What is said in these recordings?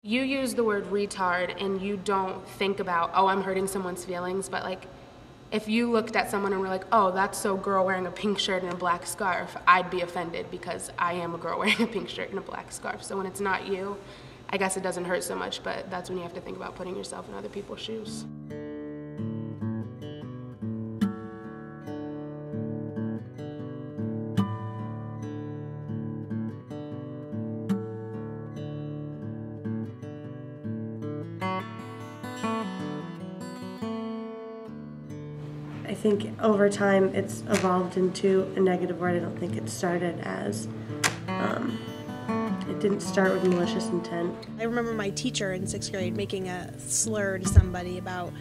You use the word retard and you don't think about, oh, I'm hurting someone's feelings, but like, if you looked at someone and were like, oh, that's so girl wearing a pink shirt and a black scarf, I'd be offended because I am a girl wearing a pink shirt and a black scarf. So when it's not you, I guess it doesn't hurt so much, but that's when you have to think about putting yourself in other people's shoes. I think over time it's evolved into a negative word. I don't think it started as, it didn't start with malicious intent. I remember my teacher in 6th grade making a slur to somebody about,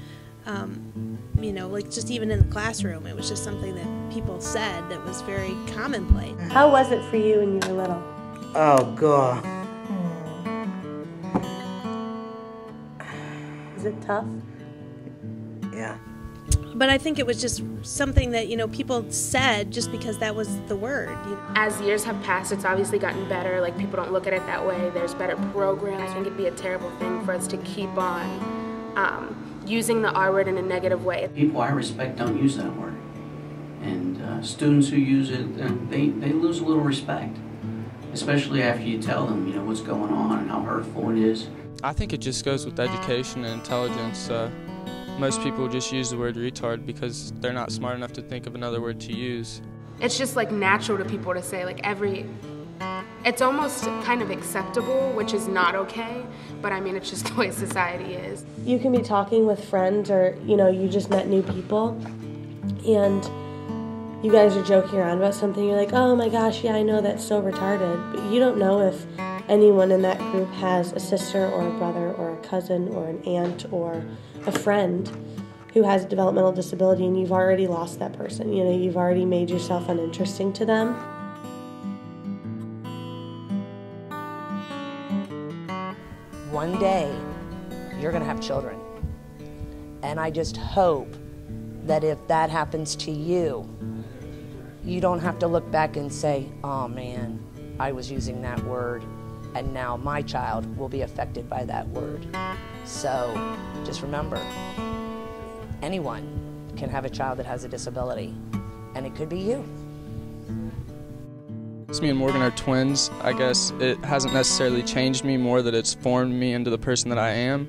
you know, like just even in the classroom, it was just something that people said that was very commonplace. How was it for you when you were little? Oh, God. Was it tough? Yeah. But I think it was just something that, you know, people said just because that was the word. You know? As years have passed, it's obviously gotten better. Like, people don't look at it that way. There's better programs. I think it'd be a terrible thing for us to keep on using the R word in a negative way. People I respect don't use that word. And students who use it, they lose a little respect. Especially after you tell them, you know, what's going on and how hurtful it is. I think it just goes with education and intelligence. Most people just use the word retard because they're not smart enough to think of another word to use. It's just like natural to people to say, like, it's almost kind of acceptable, which is not okay, but I mean, it's just the way society is. You can be talking with friends, or, you know, you just met new people and you guys are joking around about something. You're like, oh my gosh, yeah, I know, that's so retarded. But you don't know if anyone in that group has a sister or a brother or a cousin or an aunt or a friend who has a developmental disability, and you've already lost that person. You know, you've already made yourself uninteresting to them. One day, you're going to have children. And I just hope that if that happens to you, you don't have to look back and say, oh man, I was using that word, and now my child will be affected by that word. So just remember, anyone can have a child that has a disability, and it could be you. Me and Morgan are twins. I guess it hasn't necessarily changed me, more that it's formed me into the person that I am.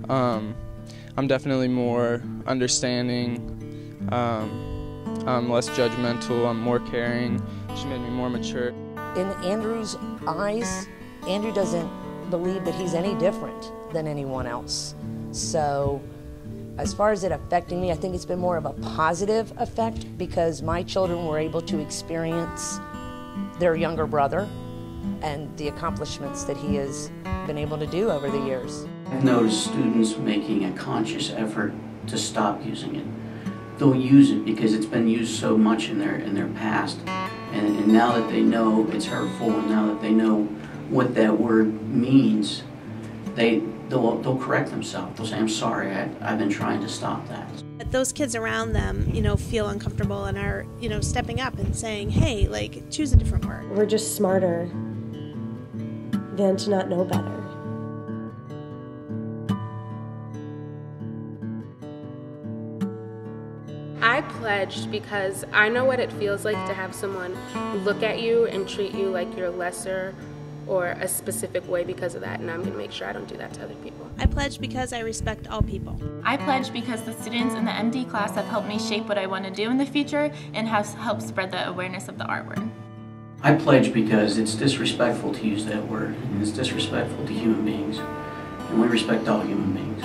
I'm definitely more understanding, I'm less judgmental, I'm more caring. She made me more mature. In Andrew's eyes, Andrew doesn't believe that he's any different than anyone else. So as far as it affecting me, I think it's been more of a positive effect because my children were able to experience their younger brother and the accomplishments that he has been able to do over the years. I've noticed students making a conscious effort to stop using it. They'll use it because it's been used so much in their past, and now that they know it's hurtful, and now that they know what that word means, they'll correct themselves. They'll say, I'm sorry, I've been trying to stop that. But those kids around them, you know, feel uncomfortable and are, you know, stepping up and saying, hey, like, choose a different word. We're just smarter than to not know better. I pledged because I know what it feels like to have someone look at you and treat you like you're lesser or a specific way because of that, and I'm going to make sure I don't do that to other people. I pledge because I respect all people. I pledge because the students in the MD class have helped me shape what I want to do in the future and has helped spread the awareness of the R word. I pledge because it's disrespectful to use that word, and it's disrespectful to human beings, and we respect all human beings.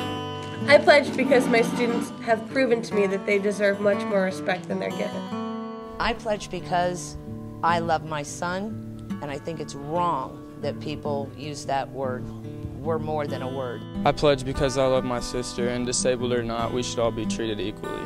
I pledge because my students have proven to me that they deserve much more respect than they're given. I pledge because I love my son, and I think it's wrong that people use that word. We're more than a word. I pledge because I love my sister, and disabled or not, we should all be treated equally.